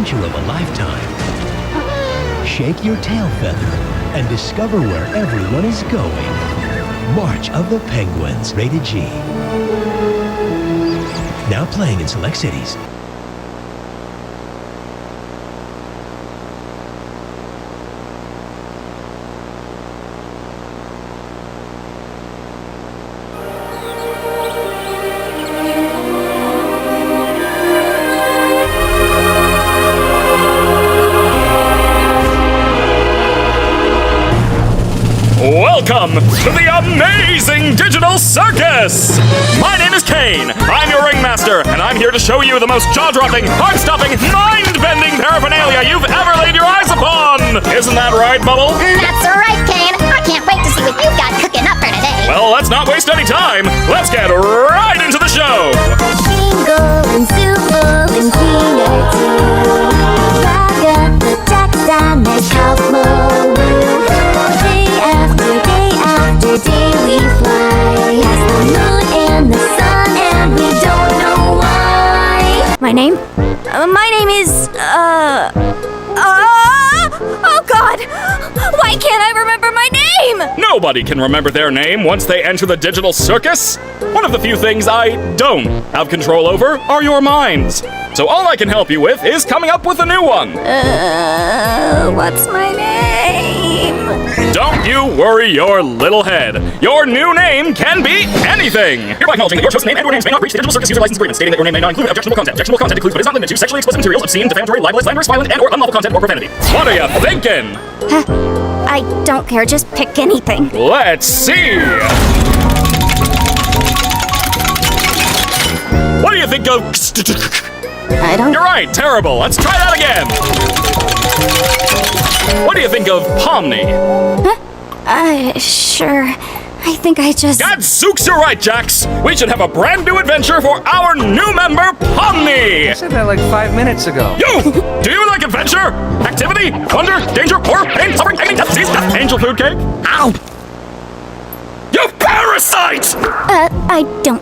adventure of a lifetime. Shake your tail feather and discover where everyone is going. March of the Penguins, rated G. Now playing in select cities. Welcome to the amazing digital circus! My name is Kane. I'm your ringmaster, and I'm here to show you the most jaw-dropping, heart-stopping, mind-bending paraphernalia you've ever laid your eyes upon! Isn't that right, Bubble? That's right, Kane. I can't wait to see what you've got cooking up for today. Well, let's not waste any time. Let's get right into the show! Jingle and Zoodle and Peanut too. Raga, the Jack Danish Half Moo. Day after day after day we fly past the moon and the sun and we don't know why. My name? My name is, oh God! Why can't I remember my name? Nobody can remember their name once they enter the digital circus. One of the few things I don't have control over are your minds. So all I can help you with is coming up with a new one. What's my name? Don't you worry your little head. Your new name can be anything. Hereby acknowledging that your chosen name and/or names may not breach the digital circus user license agreement, stating that your name may not include objectionable content. Objectionable content includes but is not limited to sexually explicit materials, obscene, defamatory, libelous, slanderous, violent, and/or unlawful content or profanity. What are you thinking? I don't care, just pick anything. Let's see. What do you think of? I don't... You're right, terrible. Let's try that again. What do you think of Pomni? Sure. I think I just... Gadzooks, you're right, Jax. We should have a brand new adventure for our new member, Pomni. I said that like 5 minutes ago. You! Do you like adventure? Activity? Wonder? Danger? Horror? Pain? Suffering? Agony? Death? Disease? Death? Angel food cake? Ow! You parasite! I don't...